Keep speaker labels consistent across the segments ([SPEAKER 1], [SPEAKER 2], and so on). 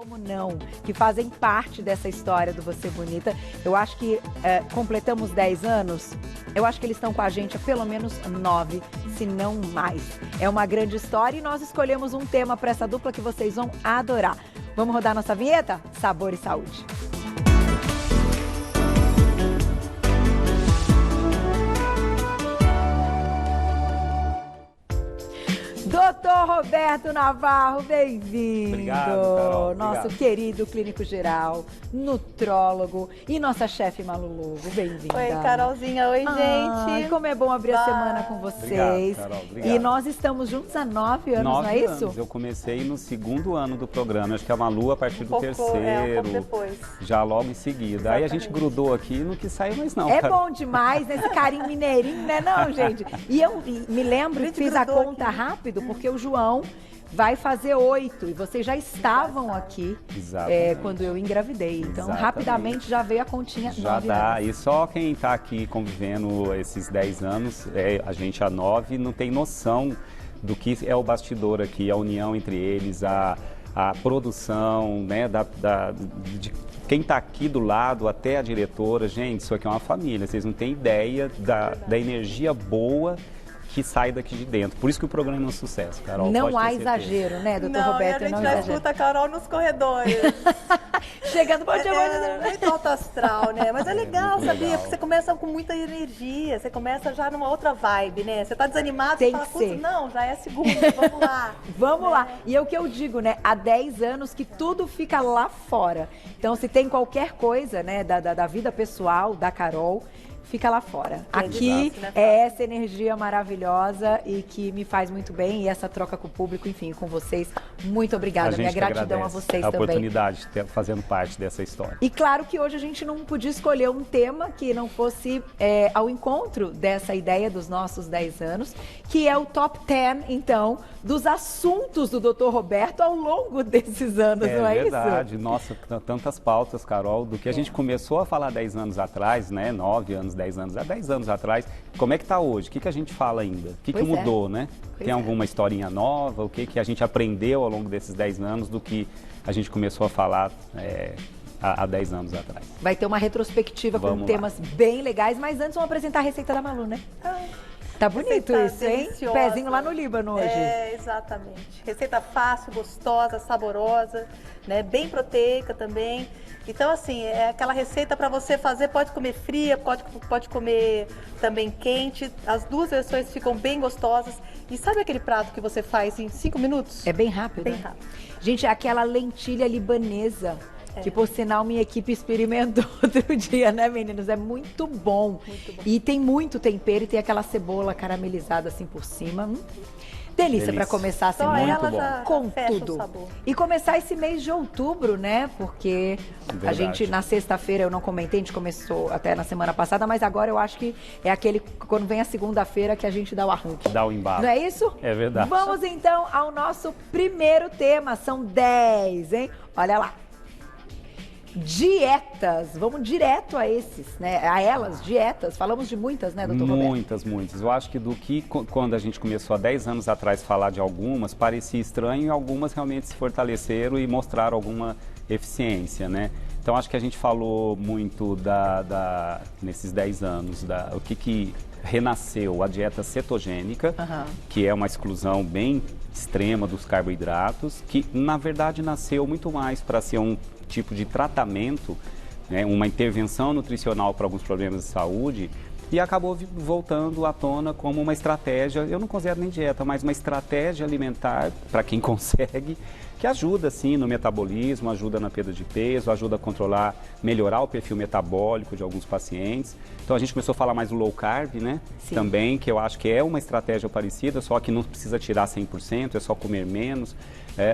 [SPEAKER 1] como não, que fazem parte dessa história do Você Bonita. Eu acho que completamos 10 anos, eu acho que eles estão com a gente há pelo menos 9, se não mais. É uma grande história e nós escolhemos um tema para essa dupla que vocês vão adorar. Vamos rodar nossa vinheta? Sabor e Saúde. Doutor Roberto Navarro, bem-vindo.
[SPEAKER 2] Obrigado, Carol.
[SPEAKER 1] Nosso
[SPEAKER 2] Obrigado.
[SPEAKER 1] Querido clínico geral, nutrólogo e nossa chefe Malu Lugo, bem-vinda.
[SPEAKER 3] Oi, Carolzinha. Oi, gente.
[SPEAKER 1] Como é bom abrir a semana com vocês.
[SPEAKER 2] Obrigado, Carol. Obrigado.
[SPEAKER 1] E nós estamos juntos há 9 anos,
[SPEAKER 2] 9
[SPEAKER 1] não é isso?
[SPEAKER 2] anos. Eu comecei no 2º ano do programa. Acho que a Malu a partir do 3º.
[SPEAKER 3] Um pouco depois.
[SPEAKER 2] Já logo em seguida.
[SPEAKER 3] Exatamente.
[SPEAKER 2] Aí a gente grudou aqui e não quis sair mais não.
[SPEAKER 1] É
[SPEAKER 2] cara.
[SPEAKER 1] bom demais, né? Esse carinho mineirinho, né não, gente? E eu me lembro, fiz a conta rápido, porque o João vai fazer 8 e vocês já estavam aqui quando eu engravidei. Então,
[SPEAKER 2] Exatamente.
[SPEAKER 1] rapidamente já veio a continha.
[SPEAKER 2] Já
[SPEAKER 1] 9
[SPEAKER 2] dá.
[SPEAKER 1] anos.
[SPEAKER 2] E só quem está aqui convivendo esses 10 anos, a gente há 9, não tem noção do que é o bastidor aqui, a união entre eles, a produção, né, de quem está aqui do lado até a diretora. Gente, isso aqui é uma família, vocês não têm ideia da energia boa que sai daqui de dentro. Por isso que o programa é um sucesso, Carol.
[SPEAKER 1] Não há exagero, né, doutor Roberto?
[SPEAKER 3] E a gente já escuta a Carol nos corredores.
[SPEAKER 1] Chegando, bom dia,
[SPEAKER 3] muito alto astral, né? Mas é legal,
[SPEAKER 2] muito
[SPEAKER 3] sabia?
[SPEAKER 2] legal.
[SPEAKER 3] Porque você começa com muita energia, você começa já numa outra vibe, né? Você tá desanimado,
[SPEAKER 1] Tem
[SPEAKER 3] você fala,
[SPEAKER 1] que ser.
[SPEAKER 3] putz, não, já é segunda, vamos lá.
[SPEAKER 1] Vamos lá. E é o que eu digo, né? Há 10 anos que tudo fica lá fora. Então, se tem qualquer coisa, né, da vida pessoal da Carol, fica lá fora. Aqui é essa energia maravilhosa e que me faz muito bem, e essa troca com o público, enfim, com vocês. Muito obrigada. Minha gratidão a vocês também.
[SPEAKER 2] A oportunidade de estar fazendo parte dessa história.
[SPEAKER 1] E claro que hoje a gente não podia escolher um tema que não fosse ao encontro dessa ideia dos nossos 10 anos, que é o top 10, então, dos assuntos do Dr. Roberto ao longo desses anos, não é
[SPEAKER 2] verdade.
[SPEAKER 1] isso?
[SPEAKER 2] Nossa, tantas pautas, Carol, do que a gente começou a falar 10 anos atrás, né? 9 anos, 10 anos, há 10 anos atrás. Como é que tá hoje? O que a gente fala ainda? O que mudou, né? Tem alguma historinha nova? O que a gente aprendeu ao longo desses 10 anos do que a gente começou a falar há 10 anos atrás?
[SPEAKER 1] Vai ter uma retrospectiva com temas bem legais, mas antes vamos apresentar a receita da Malu, né? Tá bonito isso, hein?
[SPEAKER 3] Deliciosa.
[SPEAKER 1] Pezinho lá no Líbano hoje.
[SPEAKER 3] Exatamente. Receita fácil, gostosa, saborosa, né? Bem proteica também. Então, assim, é aquela receita para você fazer, pode comer fria, pode comer também quente. As duas versões ficam bem gostosas. E sabe aquele prato que você faz em 5 minutos?
[SPEAKER 1] É bem rápido,
[SPEAKER 3] Bem
[SPEAKER 1] né?
[SPEAKER 3] rápido.
[SPEAKER 1] Gente, é aquela lentilha libanesa. Que, por sinal, minha equipe experimentou outro dia, né, meninos? É muito bom.
[SPEAKER 3] Muito bom.
[SPEAKER 1] E tem muito tempero e tem aquela cebola caramelizada assim por cima. Delícia para começar a
[SPEAKER 3] Só
[SPEAKER 1] semana
[SPEAKER 3] ela já
[SPEAKER 1] com
[SPEAKER 3] fecha
[SPEAKER 1] tudo.
[SPEAKER 3] o sabor.
[SPEAKER 1] E começar esse mês de outubro, né? Porque a gente, na sexta-feira, eu não comentei, a gente começou até na semana passada, mas agora eu acho que é aquele, quando vem a segunda-feira, que a gente dá o arranque.
[SPEAKER 2] Dá o embalo.
[SPEAKER 1] Não é isso?
[SPEAKER 2] É verdade.
[SPEAKER 1] Vamos então ao nosso primeiro tema. São 10, hein? Olha lá. Dietas, vamos direto a esses, né? A elas, dietas. Falamos de muitas, né, doutor Roberto?
[SPEAKER 2] Muitas. Eu acho que quando a gente começou há 10 anos atrás a falar de algumas, parecia estranho e algumas realmente se fortaleceram e mostraram alguma eficiência, né? Então acho que a gente falou muito nesses 10 anos, o que renasceu, a dieta cetogênica, que é uma exclusão bem extrema dos carboidratos, que na verdade nasceu muito mais para ser um tipo de tratamento, né, uma intervenção nutricional para alguns problemas de saúde, e acabou voltando à tona como uma estratégia, eu não considero nem dieta, mas uma estratégia alimentar para quem consegue, que ajuda sim no metabolismo, ajuda na perda de peso, ajuda a controlar, melhorar o perfil metabólico de alguns pacientes. Então a gente começou a falar mais do low carb, né?
[SPEAKER 1] Sim.
[SPEAKER 2] Também, que eu acho que é uma estratégia parecida, só que não precisa tirar 100%, é só comer menos.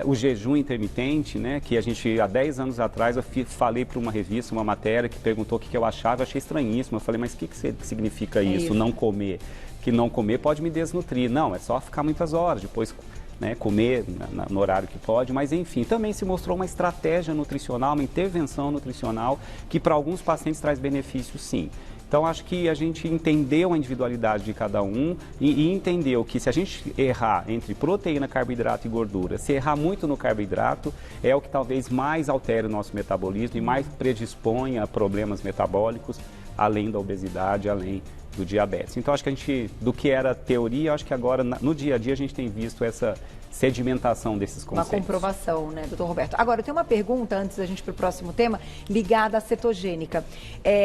[SPEAKER 2] O jejum intermitente, né? Que a gente, há 10 anos atrás, eu falei para uma revista, uma matéria, que perguntou o que eu achava, eu achei estranhíssimo. Eu falei, mas o que significa isso, não comer? Que não comer pode me desnutrir. Não, é só ficar muitas horas, depois, né, comer no horário que pode, mas enfim, também se mostrou uma estratégia nutricional, uma intervenção nutricional que para alguns pacientes traz benefício sim. Então, acho que a gente entendeu a individualidade de cada um e entendeu que se a gente errar entre proteína, carboidrato e gordura, se errar muito no carboidrato, é o que talvez mais altere o nosso metabolismo e mais predisponha a problemas metabólicos, além da obesidade, além do diabetes. Então, acho que a gente, do que era teoria, acho que agora, no dia a dia, a gente tem visto essa sedimentação desses conceitos.
[SPEAKER 1] Uma comprovação, né, doutor Roberto? Agora, eu tenho uma pergunta, antes da gente ir para o próximo tema, ligada à cetogênica.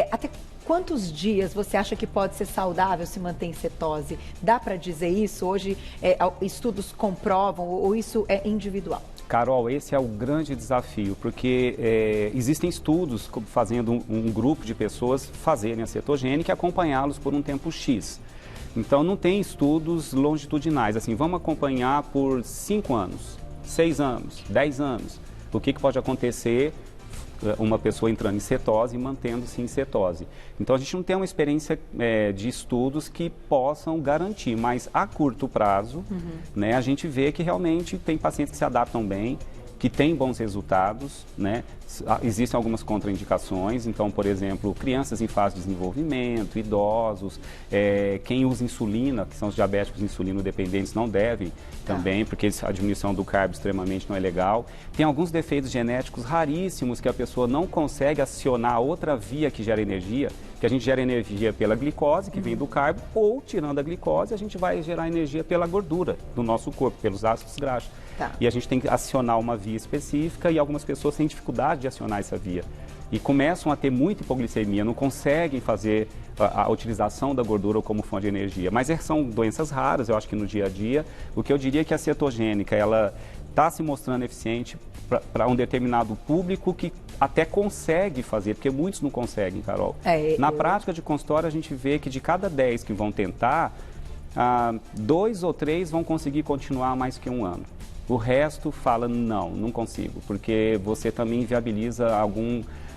[SPEAKER 1] Até quantos dias você acha que pode ser saudável se manter em cetose? Dá para dizer isso? Hoje, estudos comprovam ou isso é individual?
[SPEAKER 2] Carol, esse é o grande desafio, porque existem estudos fazendo um grupo de pessoas fazerem a cetogênica e acompanhá-los por um tempo X. Então, não tem estudos longitudinais, assim, vamos acompanhar por 5 anos, 6 anos, 10 anos. O que pode acontecer uma pessoa entrando em cetose e mantendo-se em cetose. Então, a gente não tem uma experiência de estudos que possam garantir, mas a curto prazo, né, a gente vê que realmente tem pacientes que se adaptam bem, que têm bons resultados, né? Existem algumas contraindicações, então, por exemplo, crianças em fase de desenvolvimento, idosos, quem usa insulina, que são os diabéticos insulino-dependentes, não devem também, porque a diminuição do carbo extremamente não é legal. Tem alguns defeitos genéticos raríssimos que a pessoa não consegue acionar outra via que gera energia, que a gente gera energia pela glicose, que vem do carbo, ou, tirando a glicose, a gente vai gerar energia pela gordura do nosso corpo, pelos ácidos graxos.
[SPEAKER 1] Tá.
[SPEAKER 2] E a gente tem que acionar uma via específica e algumas pessoas têm dificuldade de acionar essa via. E começam a ter muita hipoglicemia, não conseguem fazer a utilização da gordura como fonte de energia. Mas são doenças raras, eu acho que no dia a dia. O que eu diria é que a cetogênica, ela está se mostrando eficiente para um determinado público que até consegue fazer, porque muitos não conseguem, Carol. Na prática de consultório, a gente vê que de cada 10 que vão tentar, 2 ou 3 vão conseguir continuar mais que um ano. O resto fala, não consigo, porque você também inviabiliza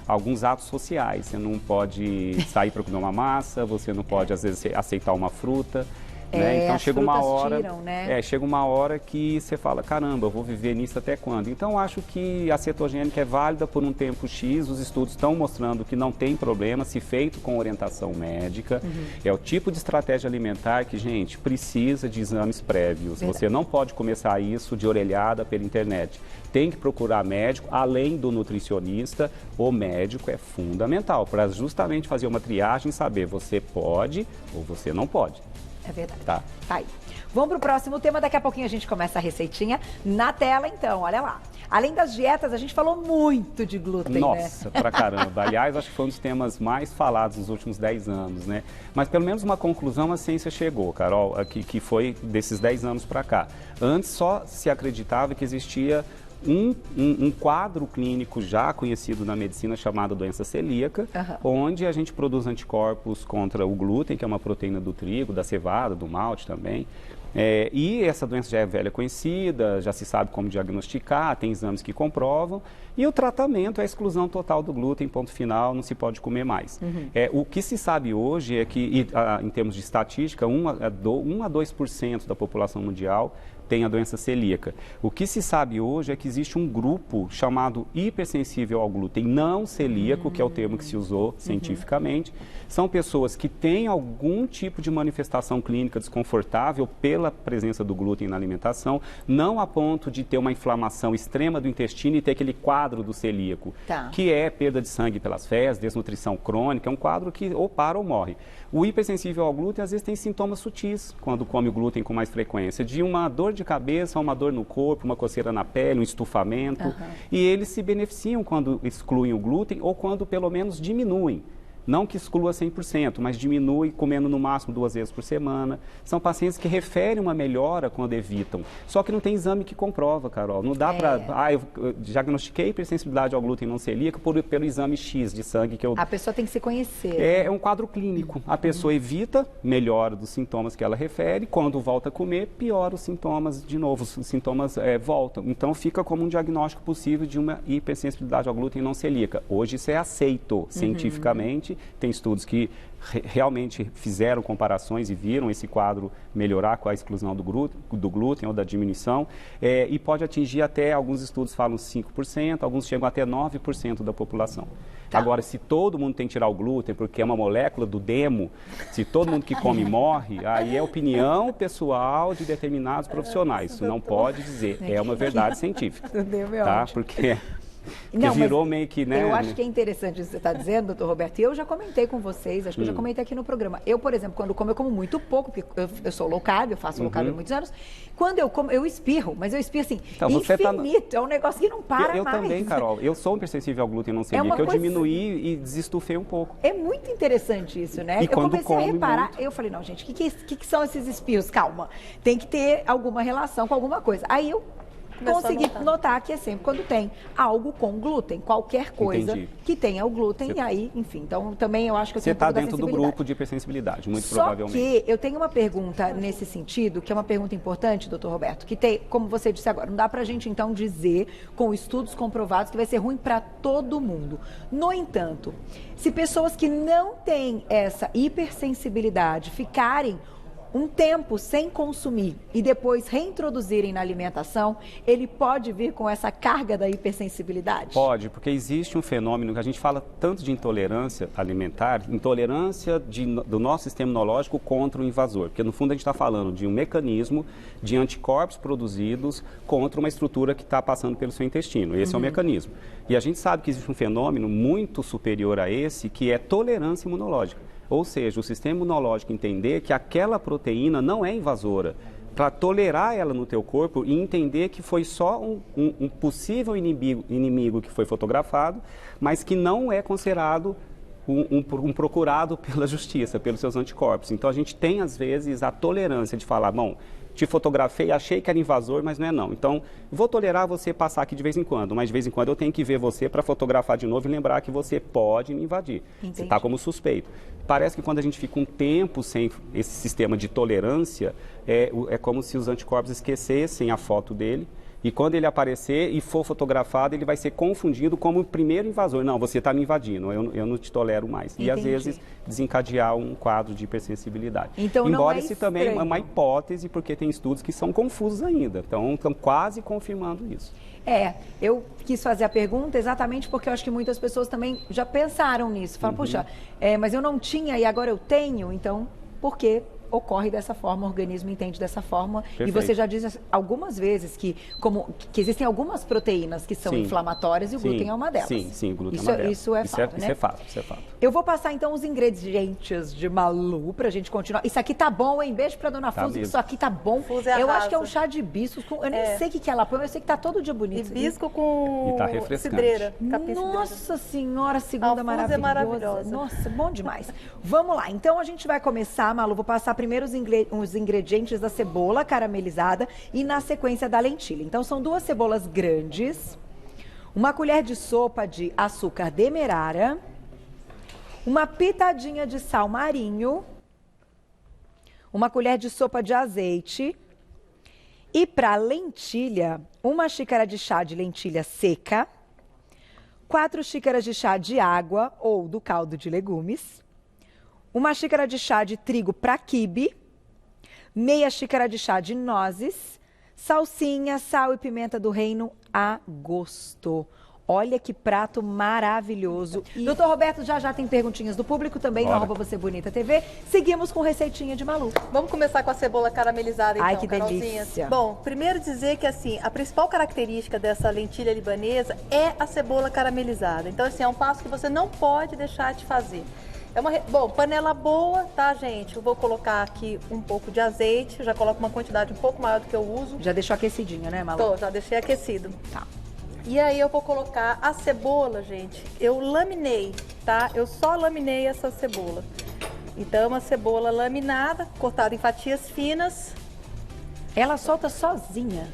[SPEAKER 2] alguns atos sociais. Você não pode sair para comer uma massa, você não pode, às vezes, aceitar uma fruta. Né? Então chega uma hora,
[SPEAKER 1] tiram, né?
[SPEAKER 2] Chega uma hora que você fala, caramba, eu vou viver nisso até quando? Então acho que a cetogênica é válida por um tempo X, os estudos estão mostrando que não tem problema se feito com orientação médica. É o tipo de estratégia alimentar que, gente, precisa de exames prévios. Verdade. Você não pode começar isso de orelhada pela internet. Tem que procurar médico, além do nutricionista, o médico é fundamental para justamente fazer uma triagem e saber você pode ou você não pode.
[SPEAKER 1] É verdade.
[SPEAKER 2] Tá
[SPEAKER 1] aí. Vamos para o próximo tema. Daqui a pouquinho a gente começa a receitinha na tela, então. Olha lá. Além das dietas, a gente falou muito de glúten,
[SPEAKER 2] Nossa,
[SPEAKER 1] né?
[SPEAKER 2] pra caramba. Aliás, acho que foi um dos temas mais falados nos últimos 10 anos, né? Mas pelo menos uma conclusão a ciência chegou, Carol, que foi desses 10 anos para cá. Antes só se acreditava que existia um quadro clínico já conhecido na medicina chamado doença celíaca, onde a gente produz anticorpos contra o glúten, que é uma proteína do trigo, da cevada, do malte também. E essa doença já é velha conhecida, já se sabe como diagnosticar, tem exames que comprovam. E o tratamento é a exclusão total do glúten, ponto final, não se pode comer mais. O que se sabe hoje é que, em termos de estatística, 1 a 2% da população mundial tem a doença celíaca. O que se sabe hoje é que existe um grupo chamado hipersensível ao glúten não celíaco, que é o termo que se usou cientificamente. São pessoas que têm algum tipo de manifestação clínica desconfortável pela presença do glúten na alimentação, não a ponto de ter uma inflamação extrema do intestino e ter aquele quadro do celíaco, que é perda de sangue pelas fezes, desnutrição crônica, é um quadro que ou para ou morre. O hipersensível ao glúten, às vezes, tem sintomas sutis quando come o glúten com mais frequência, de uma dor de cabeça, uma dor no corpo, uma coceira na pele, um estufamento. E eles se beneficiam quando excluem o glúten ou quando, pelo menos, diminuem. Não que exclua 100%, mas diminui comendo no máximo 2 vezes por semana. São pacientes que referem uma melhora quando evitam. Só que não tem exame que comprova, Carol. Não dá para... eu diagnostiquei hipersensibilidade ao glúten não celíaco pelo exame X de sangue que eu...
[SPEAKER 1] A pessoa tem que se conhecer.
[SPEAKER 2] É um quadro clínico. A pessoa evita, melhora dos sintomas que ela refere. Quando volta a comer, piora os sintomas de novo. Os sintomas voltam. Então, fica como um diagnóstico possível de uma hipersensibilidade ao glúten não celíaca. Hoje isso é aceito cientificamente. tem estudos que realmente fizeram comparações e viram esse quadro melhorar com a exclusão do glúten ou da diminuição, e pode atingir até, alguns estudos falam 5%, alguns chegam até 9% da população. Tá. Agora, se todo mundo tem que tirar o glúten, porque é uma molécula do demo, se todo mundo que come morre, aí é opinião pessoal de determinados profissionais. Isso não pode dizer, é uma verdade científica. Tá? Porque...
[SPEAKER 1] Não,
[SPEAKER 2] virou meio que, né?
[SPEAKER 1] Eu acho que é interessante isso que você está dizendo, doutor Roberto. E eu já comentei com vocês, acho que eu já comentei aqui no programa. Eu, por exemplo, quando como, eu como muito pouco, porque eu sou low carb, eu faço low carb há muitos anos. Quando eu como, eu espirro, mas eu espirro assim, então, infinito. É um negócio que não para
[SPEAKER 2] eu
[SPEAKER 1] mais. Eu
[SPEAKER 2] também, Carol. Eu sou hipersensível ao glúten, não sei que eu diminuí e desestufei um pouco.
[SPEAKER 1] É muito interessante isso, né?
[SPEAKER 2] E
[SPEAKER 1] eu
[SPEAKER 2] quando
[SPEAKER 1] comecei a reparar,
[SPEAKER 2] muito...
[SPEAKER 1] eu falei, não, gente, o que são esses espirros? Calma, tem que ter alguma relação com alguma coisa. Aí eu consegui notar que é sempre quando tem algo com glúten, qualquer coisa que tenha o glúten, e aí, enfim, então também eu acho que eu tenho um pouco da sensibilidade. Você está dentro do grupo
[SPEAKER 2] de hipersensibilidade, muito
[SPEAKER 1] Só
[SPEAKER 2] provavelmente.
[SPEAKER 1] que eu tenho uma pergunta nesse sentido, que é uma pergunta importante, doutor Roberto, que tem, como você disse agora, não dá pra gente então dizer, com estudos comprovados, que vai ser ruim para todo mundo. No entanto, se pessoas que não têm essa hipersensibilidade ficarem um tempo sem consumir e depois reintroduzirem na alimentação, ele pode vir com essa carga da hipersensibilidade?
[SPEAKER 2] Pode, porque existe um fenômeno que a gente fala tanto de intolerância alimentar, intolerância do nosso sistema imunológico contra o invasor, porque no fundo a gente está falando de um mecanismo de anticorpos produzidos contra uma estrutura que está passando pelo seu intestino. Esse é o mecanismo. E a gente sabe que existe um fenômeno muito superior a esse, que é tolerância imunológica. Ou seja, o sistema imunológico entender que aquela proteína não é invasora, para tolerar ela no teu corpo e entender que foi só um possível inimigo que foi fotografado, mas que não é considerado um procurado pela justiça, pelos seus anticorpos. Então a gente tem às vezes a tolerância de falar, bom, te fotografei, achei que era invasor, mas não é não. Então, vou tolerar você passar aqui de vez em quando, mas de vez em quando eu tenho que ver você para fotografar de novo e lembrar que você pode me invadir. Entendi. Você está como suspeito. Parece que quando a gente fica um tempo sem esse sistema de tolerância, é como se os anticorpos esquecessem a foto dele. E quando ele aparecer e for fotografado, ele vai ser confundido como o primeiro invasor. Não, você está me invadindo, eu não te tolero mais. Entendi. E às vezes desencadear um quadro de hipersensibilidade.
[SPEAKER 1] Então,
[SPEAKER 2] embora
[SPEAKER 1] não é
[SPEAKER 2] esse também é uma hipótese, porque tem estudos que são confusos ainda. Então, estão quase confirmando isso.
[SPEAKER 1] Eu quis fazer a pergunta exatamente porque eu acho que muitas pessoas também já pensaram nisso. Falam, puxa, mas eu não tinha e agora eu tenho, então por quê? Ocorre dessa forma, o organismo entende dessa forma. Perfeito. E você já disse algumas vezes que existem algumas proteínas que são inflamatórias e o glúten é uma delas.
[SPEAKER 2] Sim, o glúten é uma delas.
[SPEAKER 1] Isso é fato, né?
[SPEAKER 2] Isso é fato.
[SPEAKER 1] Eu vou passar então os ingredientes de Malu pra gente continuar. Isso aqui tá bom, hein? Beijo pra dona Fuso, que isso aqui tá bom. Eu acho que é um chá de hibiscos com... Eu nem sei o que ela põe, mas eu sei que tá todo dia bonito.
[SPEAKER 3] Hibisco com
[SPEAKER 2] tá refrescante.
[SPEAKER 3] cidreira.
[SPEAKER 1] Nossa senhora, segunda maravilhosa.
[SPEAKER 3] É maravilhosa.
[SPEAKER 1] Nossa, bom demais. Vamos lá, então a gente vai começar, Malu, vou passar primeiro os ingredientes da cebola caramelizada e na sequência da lentilha. Então são 2 cebolas grandes, 1 colher de sopa de açúcar demerara, 1 pitadinha de sal marinho, 1 colher de sopa de azeite e para lentilha, 1 xícara de chá de lentilha seca, 4 xícaras de chá de água ou do caldo de legumes, 1 xícara de chá de trigo para quibe, meia xícara de chá de nozes, salsinha, sal e pimenta do reino a gosto. Olha que prato maravilhoso. Doutor Roberto, já tem perguntinhas do público também no @VocêBonitaTV. Seguimos com receitinha de Malu.
[SPEAKER 3] Vamos começar com a cebola caramelizada então,
[SPEAKER 1] Ai, que delícia.
[SPEAKER 3] Bom, primeiro dizer que assim, a principal característica dessa lentilha libanesa é a cebola caramelizada. Então assim, é um passo que você não pode deixar de fazer. Bom, panela boa, tá, gente? Eu vou colocar aqui um pouco de azeite, já coloco uma quantidade um pouco maior do que eu uso.
[SPEAKER 1] Já deixou aquecidinha, né, Malu?
[SPEAKER 3] Já deixei aquecido.
[SPEAKER 1] Tá.
[SPEAKER 3] E aí eu vou colocar a cebola, gente. Eu laminei, tá? Eu só laminei essa cebola. Então, uma cebola laminada, cortada em fatias finas.
[SPEAKER 1] Ela solta sozinha?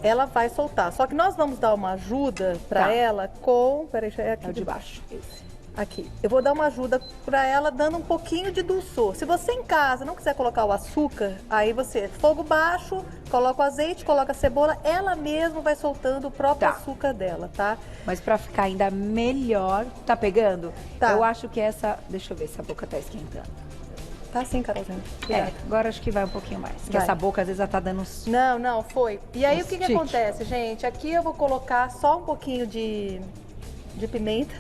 [SPEAKER 3] Ela vai soltar. Só que nós vamos dar uma ajuda para ela com... Peraí, é aqui
[SPEAKER 1] de baixo.
[SPEAKER 3] Esse. Aqui, eu vou dar uma ajuda para ela dando um pouquinho de dulçor. Se você em casa não quiser colocar o açúcar, aí você, fogo baixo, coloca o azeite, coloca a cebola, ela mesma vai soltando o próprio açúcar dela, tá?
[SPEAKER 1] Mas para ficar ainda melhor, tá pegando?
[SPEAKER 3] Tá.
[SPEAKER 1] Eu acho que essa, deixa eu ver se a boca tá esquentando.
[SPEAKER 3] Tá sim, Carolzinha.
[SPEAKER 1] Agora acho que vai um pouquinho mais, porque
[SPEAKER 3] Vai.
[SPEAKER 1] essa boca às vezes ela tá dando
[SPEAKER 3] Não, foi. E aí o que
[SPEAKER 1] tique.
[SPEAKER 3] acontece, gente? Aqui eu vou colocar só um pouquinho de pimenta.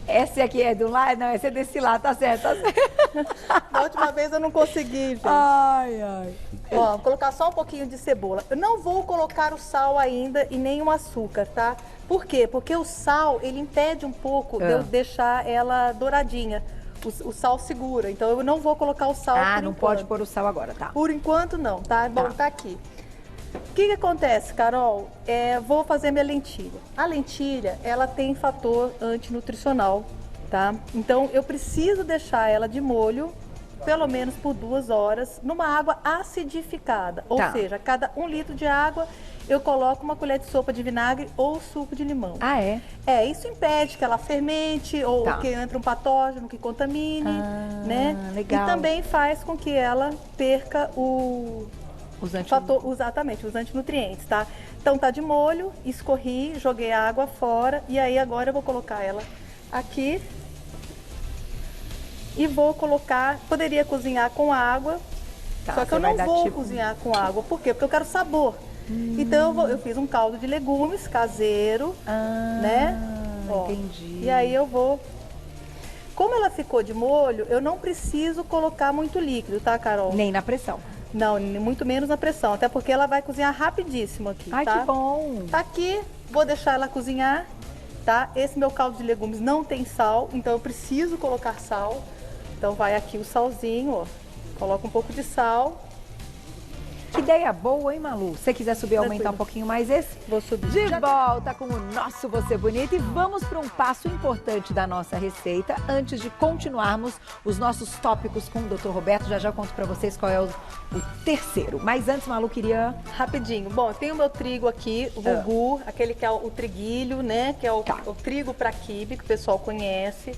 [SPEAKER 1] Essa aqui é do lado? Não, essa é desse lado, tá certo, tá certo.
[SPEAKER 3] Da última vez eu não consegui, gente.
[SPEAKER 1] Ai, ai.
[SPEAKER 3] Ó, vou colocar só um pouquinho de cebola. Eu não vou colocar o sal ainda e nem o açúcar, tá? Por quê? Porque o sal, ele impede um pouco de eu deixar ela douradinha. O sal segura, então eu não vou colocar o sal por enquanto.
[SPEAKER 1] Não pode pôr o sal agora, tá?
[SPEAKER 3] Por enquanto não, tá? Bom, tá aqui. O que acontece, Carol? Vou fazer minha lentilha. A lentilha, ela tem fator antinutricional, tá? Então, eu preciso deixar ela de molho, pelo menos por 2 horas, numa água acidificada. Ou seja, a cada 1 litro de água, eu coloco uma colher de sopa de vinagre ou suco de limão.
[SPEAKER 1] Ah, é?
[SPEAKER 3] Isso impede que ela fermente ou que entre um patógeno que contamine, né?
[SPEAKER 1] Legal.
[SPEAKER 3] E também faz com que ela perca os antinutrientes, tá? Então tá de molho, escorri, joguei a água fora e aí agora eu vou colocar ela aqui e vou colocar, poderia cozinhar com água, só que eu não vou cozinhar com água, por quê? Porque eu quero sabor. Então eu fiz um caldo de legumes caseiro, né?
[SPEAKER 1] Entendi.
[SPEAKER 3] E aí eu vou... Como ela ficou de molho, eu não preciso colocar muito líquido, tá, Carol?
[SPEAKER 1] Nem na pressão.
[SPEAKER 3] Não, muito menos na pressão, até porque ela vai cozinhar rapidíssimo aqui,
[SPEAKER 1] Ai,
[SPEAKER 3] tá?
[SPEAKER 1] que bom!
[SPEAKER 3] Tá aqui, vou deixar ela cozinhar, tá? Esse meu caldo de legumes não tem sal, então eu preciso colocar sal. Então vai aqui o salzinho, ó. Coloca um pouco de sal.
[SPEAKER 1] Que ideia boa, hein, Malu? Se você quiser subir, aumentar um pouquinho mais esse?
[SPEAKER 3] Vou subir.
[SPEAKER 1] De volta com o nosso Você Bonita e vamos para um passo importante da nossa receita antes de continuarmos os nossos tópicos com o Dr. Roberto. Já conto para vocês qual é o terceiro. Mas antes, Malu, queria...
[SPEAKER 3] Rapidinho. Bom, tem o meu trigo aqui, o bulgur, aquele que é o triguilho, né? Que é o trigo para quibe, que o pessoal conhece.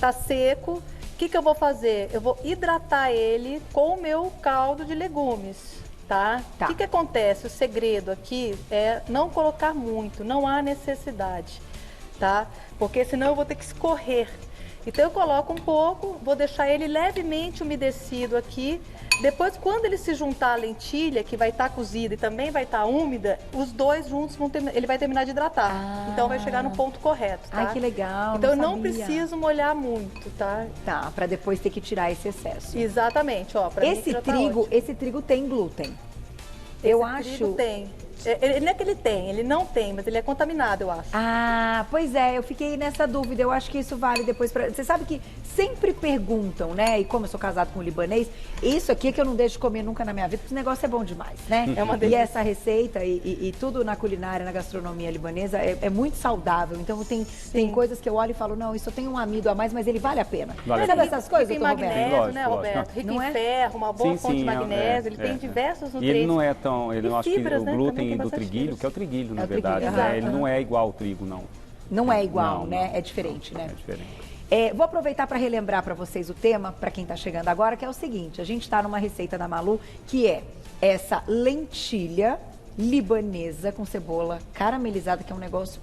[SPEAKER 3] Tá seco. O que eu vou fazer? Eu vou hidratar ele com o meu caldo de legumes. Tá? O que acontece? O segredo aqui é não colocar muito, não há necessidade, tá? Porque senão eu vou ter que escorrer. Então eu coloco um pouco, vou deixar ele levemente umedecido aqui. Depois, quando ele se juntar à lentilha, que vai estar cozida e também vai estar úmida, os dois juntos ele vai terminar de hidratar. Então vai chegar no ponto correto, tá?
[SPEAKER 1] Ai, que legal.
[SPEAKER 3] Então eu não preciso molhar muito, tá?
[SPEAKER 1] Tá, para depois ter que tirar esse excesso.
[SPEAKER 3] Exatamente, ó.
[SPEAKER 1] Esse trigo tem glúten. Eu acho.
[SPEAKER 3] Tem. Ele não é que ele não tem, mas ele é contaminado, eu acho.
[SPEAKER 1] Ah, pois é, eu fiquei nessa dúvida. Eu acho que isso vale depois pra... Você sabe que sempre perguntam, né? E como eu sou casado com um libanês, isso aqui é que eu não deixo de comer nunca na minha vida, porque esse negócio é bom demais, né?
[SPEAKER 3] É uma delícia.
[SPEAKER 1] E essa receita e tudo na culinária, na gastronomia libanesa é muito saudável. Então tem coisas que eu olho e falo, não, isso tem um amido a mais, mas ele vale a pena. Sabe essas coisas,
[SPEAKER 3] tem
[SPEAKER 1] doutor
[SPEAKER 3] magnésio,
[SPEAKER 1] Roberto?
[SPEAKER 3] né, Roberto? Rico em ferro, uma boa fonte de magnésio, ele tem diversos nutrientes.
[SPEAKER 2] E ele não é tão, ele não acho que o glúten do triguilho,
[SPEAKER 3] fibras.
[SPEAKER 2] que é o triguilho, na verdade, né? Ele não é igual ao trigo, não.
[SPEAKER 1] Não é igual, né? É diferente, né?
[SPEAKER 2] É diferente.
[SPEAKER 1] Vou aproveitar para relembrar para vocês o tema, para quem está chegando agora, que é o seguinte, a gente está numa receita da Malu, que é essa lentilha libanesa com cebola caramelizada, que é um negócio,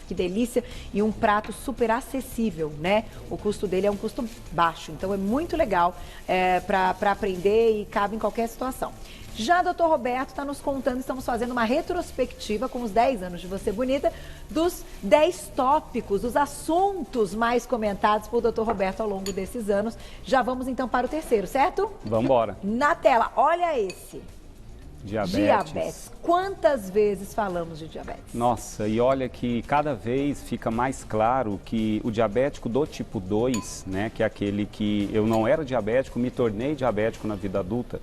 [SPEAKER 1] que delícia, e um prato super acessível, né? O custo dele é um custo baixo, então é muito legal para aprender e cabe em qualquer situação. Já o Dr. Roberto está nos contando, estamos fazendo uma retrospectiva com os 10 anos de Você Bonita, dos 10 tópicos, os assuntos mais comentados por Dr. Roberto ao longo desses anos. Já vamos então para o terceiro, certo?
[SPEAKER 2] Vamos embora.
[SPEAKER 1] Na tela, olha esse.
[SPEAKER 2] Diabetes.
[SPEAKER 1] Quantas vezes falamos de diabetes?
[SPEAKER 2] Nossa, e olha que cada vez fica mais claro que o diabético do tipo 2, né, que é aquele que eu não era diabético, me tornei diabético na vida adulta,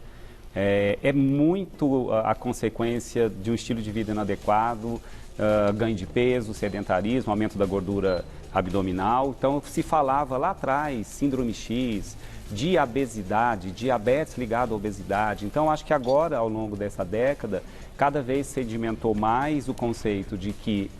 [SPEAKER 2] é muito a consequência de um estilo de vida inadequado, ganho de peso, sedentarismo, aumento da gordura abdominal. Então, se falava lá atrás, síndrome X, diabesidade, diabetes ligado à obesidade. Então, acho que agora, ao longo dessa década, cada vez sedimentou mais o conceito de que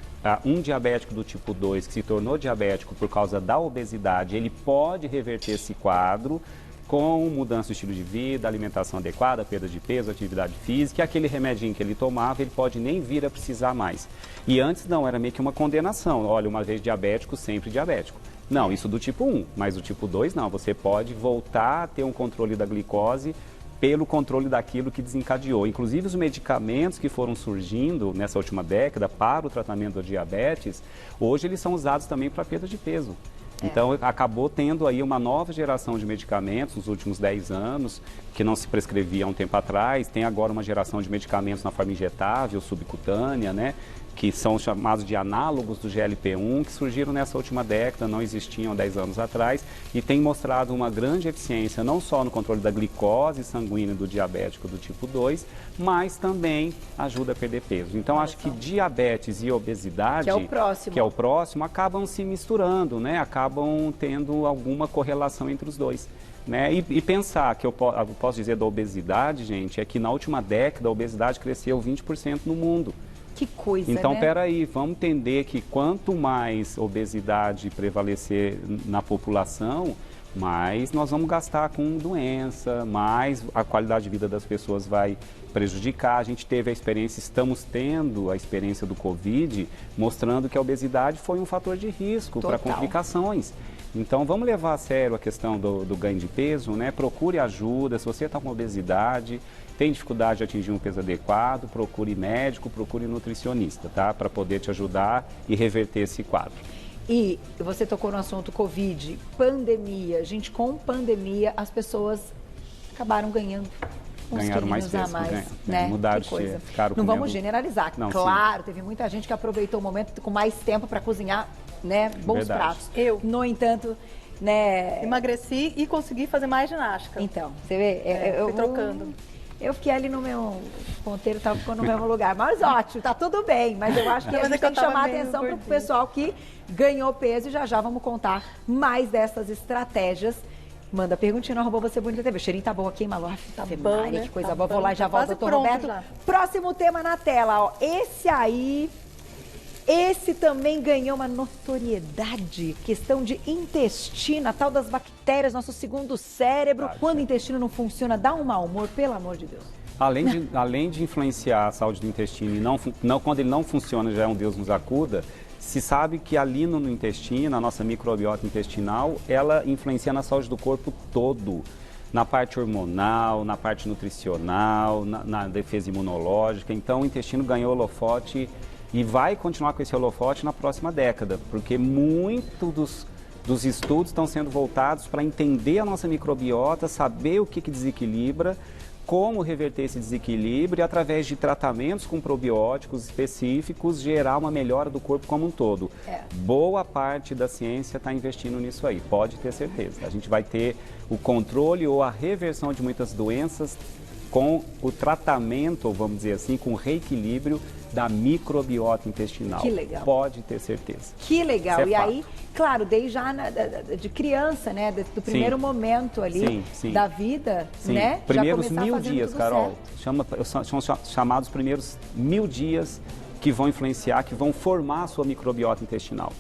[SPEAKER 2] um diabético do tipo 2 que se tornou diabético por causa da obesidade, ele pode reverter esse quadro com mudança do estilo de vida, alimentação adequada, perda de peso, atividade física, e aquele remedinho que ele tomava, ele pode nem vir a precisar mais. E antes não, era meio que uma condenação. Olha, uma vez diabético, sempre diabético. Não, isso do tipo 1, mas do tipo 2 não. Você pode voltar a ter um controle da glicose pelo controle daquilo que desencadeou. Inclusive os medicamentos que foram surgindo nessa última década para o tratamento da diabetes, hoje eles são usados também para perda de peso. Então, acabou tendo aí uma nova geração de medicamentos nos últimos 10 anos, que não se prescrevia há um tempo atrás. Tem agora uma geração de medicamentos na forma injetável, subcutânea, né? Que são chamados de análogos do GLP-1, que surgiram nessa última década, não existiam há 10 anos atrás, e tem mostrado uma grande eficiência, não só no controle da glicose sanguínea do diabético do tipo 2, mas também ajuda a perder peso. Então, acho que diabetes e obesidade, que é o próximo, acabam se misturando, né? Acabam tendo alguma correlação entre os dois. Né? E pensar que eu posso dizer da obesidade, gente, é que na última década a obesidade cresceu 20% no mundo.
[SPEAKER 1] Que coisa,
[SPEAKER 2] então,
[SPEAKER 1] né?
[SPEAKER 2] peraí, vamos entender que quanto mais obesidade prevalecer na população, mais nós vamos gastar com doença, mais a qualidade de vida das pessoas vai prejudicar. A gente teve a experiência, estamos tendo a experiência do Covid, mostrando que a obesidade foi um fator de risco para complicações. Então, vamos levar a sério a questão do ganho de peso, né? Procure ajuda, se você está com obesidade, tem dificuldade de atingir um peso adequado, procure médico, procure nutricionista, tá? Para poder te ajudar e reverter esse quadro.
[SPEAKER 1] E você tocou no assunto Covid, pandemia. Gente, com pandemia, as pessoas acabaram ganhando uns
[SPEAKER 2] ganharam mais peso,
[SPEAKER 1] né?
[SPEAKER 2] Mudaram
[SPEAKER 1] que coisa.
[SPEAKER 2] Ficaram
[SPEAKER 1] Não
[SPEAKER 2] comendo...
[SPEAKER 1] vamos generalizar.
[SPEAKER 2] Não,
[SPEAKER 1] claro, teve muita gente que aproveitou o momento com mais tempo para cozinhar, né, bons pratos.
[SPEAKER 3] Eu.
[SPEAKER 1] No entanto, né...
[SPEAKER 3] Emagreci e consegui fazer mais ginástica.
[SPEAKER 1] Então, você vê,
[SPEAKER 3] eu fui trocando.
[SPEAKER 1] Eu fiquei ali no meu ponteiro, ficou no mesmo lugar. Mas ótimo, tá tudo bem. Mas eu acho que a gente tem que chamar a atenção para o pessoal que ganhou peso e já vamos contar mais dessas estratégias. Manda perguntinha no @VocêBonitaTV. O cheirinho tá bom aqui, hein, Malu?
[SPEAKER 3] Tá bom, né?
[SPEAKER 1] Que coisa
[SPEAKER 3] tá
[SPEAKER 1] boa.
[SPEAKER 3] Bom.
[SPEAKER 1] Vou lá e já volto, doutor Roberto. Já. Próximo tema na tela, ó. Esse também ganhou uma notoriedade, questão de intestino, a tal das bactérias, nosso segundo cérebro. Quando o intestino não funciona, dá um mau humor, pelo amor de Deus.
[SPEAKER 2] Além de influenciar a saúde do intestino e quando ele não funciona, já é um Deus nos acuda, se sabe que ali no intestino, a nossa microbiota intestinal, ela influencia na saúde do corpo todo. Na parte hormonal, na parte nutricional, na defesa imunológica. Então o intestino ganhou holofote e vai continuar com esse holofote na próxima década, porque muitos dos estudos estão sendo voltados para entender a nossa microbiota, saber o que desequilibra, como reverter esse desequilíbrio e, através de tratamentos com probióticos específicos, gerar uma melhora do corpo como um todo. Boa parte da ciência está investindo nisso aí, pode ter certeza. A gente vai ter o controle ou a reversão de muitas doenças com o tratamento, vamos dizer assim, com o reequilíbrio da microbiota intestinal.
[SPEAKER 1] Que legal.
[SPEAKER 2] Pode ter certeza.
[SPEAKER 1] Que legal.
[SPEAKER 2] Isso é fato.
[SPEAKER 1] Aí, claro, desde já de criança, né? Do primeiro momento ali da vida, né?
[SPEAKER 2] Primeiros 1000 dias, Carol. São chamados primeiros 1000 dias que vão influenciar, que vão formar a sua microbiota intestinal.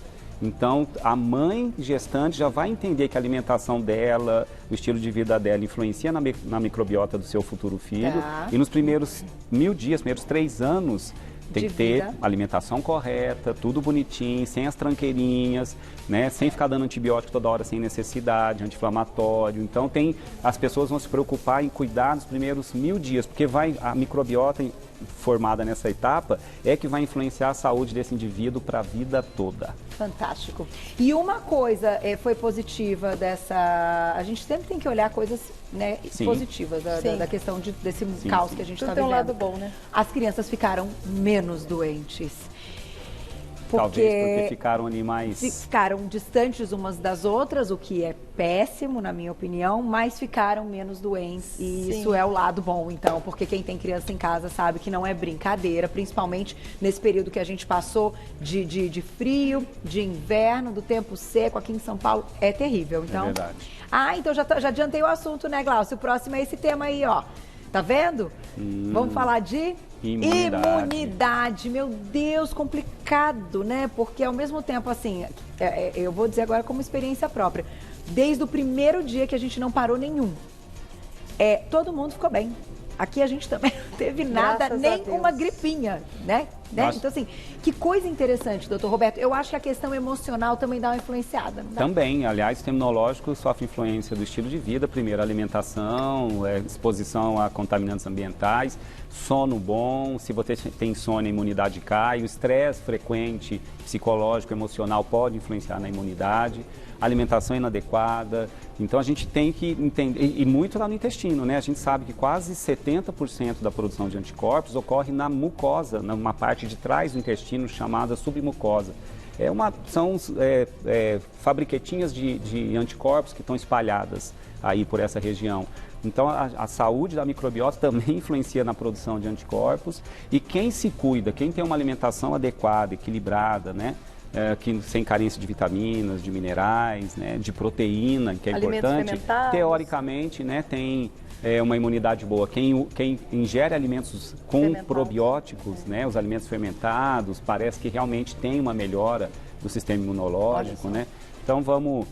[SPEAKER 2] Então, a mãe gestante já vai entender que a alimentação dela, o estilo de vida dela influencia na microbiota do seu futuro filho. E nos primeiros 1000 dias, primeiros 3 anos, tem que ter alimentação correta, tudo bonitinho, sem as tranqueirinhas, né? Sem ficar dando antibiótico toda hora sem necessidade, anti-inflamatório. Então, as pessoas vão se preocupar em cuidar nos primeiros 1000 dias, porque a microbiota formada nessa etapa é que vai influenciar a saúde desse indivíduo para a vida toda.
[SPEAKER 1] Fantástico. E uma coisa foi positiva dessa... A gente sempre tem que olhar coisas, né, positivas da questão desse caos que a gente está vivendo.
[SPEAKER 3] Tem um lado bom, né?
[SPEAKER 1] As crianças ficaram menos doentes.
[SPEAKER 2] Talvez porque ficaram ali mais...
[SPEAKER 1] Ficaram distantes umas das outras, o que é péssimo, na minha opinião, mas ficaram menos doentes. E isso é o lado bom, então, porque quem tem criança em casa sabe que não é brincadeira, principalmente nesse período que a gente passou de frio, de inverno, do tempo seco aqui em São Paulo, é terrível. Então,
[SPEAKER 2] é verdade.
[SPEAKER 1] então já adiantei o assunto, né, Glaucio? O próximo é esse tema aí, ó. Tá vendo? Vamos falar de imunidade. Meu Deus, complicado, né? Porque ao mesmo tempo, assim, eu vou dizer agora como experiência própria. Desde o primeiro dia que a gente não parou nenhum, todo mundo ficou bem. Aqui a gente também não teve nada, nem uma gripinha, né? Então, assim, que coisa interessante, doutor Roberto. Eu acho que a questão emocional também dá uma influenciada. Não dá?
[SPEAKER 2] Também, aliás, o sistema imunológico sofre influência do estilo de vida. Primeiro, alimentação, exposição a contaminantes ambientais, sono bom. Se você tem insônia, a imunidade cai. O estresse frequente, psicológico, emocional, pode influenciar na imunidade. Alimentação inadequada. Então a gente tem que entender, e muito lá no intestino, né? A gente sabe que quase 70% da produção de anticorpos ocorre na mucosa, numa parte de trás do intestino chamada submucosa. São fabriquetinhas de anticorpos que estão espalhadas aí por essa região. Então a saúde da microbiota também influencia na produção de anticorpos, e quem se cuida, quem tem uma alimentação adequada, equilibrada, né? Sem carência de vitaminas, de minerais, né, de proteína, que é importante, teoricamente, né, tem uma imunidade boa. Quem ingere alimentos com probióticos, né, os alimentos fermentados, parece que realmente tem uma melhora do sistema imunológico, né? Então vamos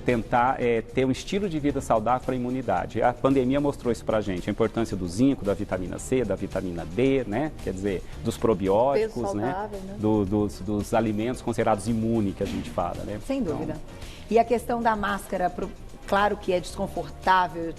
[SPEAKER 2] tentar ter um estilo de vida saudável para a imunidade. A pandemia mostrou isso para a gente, a importância do zinco, da vitamina C, da vitamina D, né? Quer dizer, dos probióticos, saudável, né? Dos alimentos considerados imunes, que a gente fala, né?
[SPEAKER 1] Sem dúvida. E a questão da máscara, claro que é desconfortável,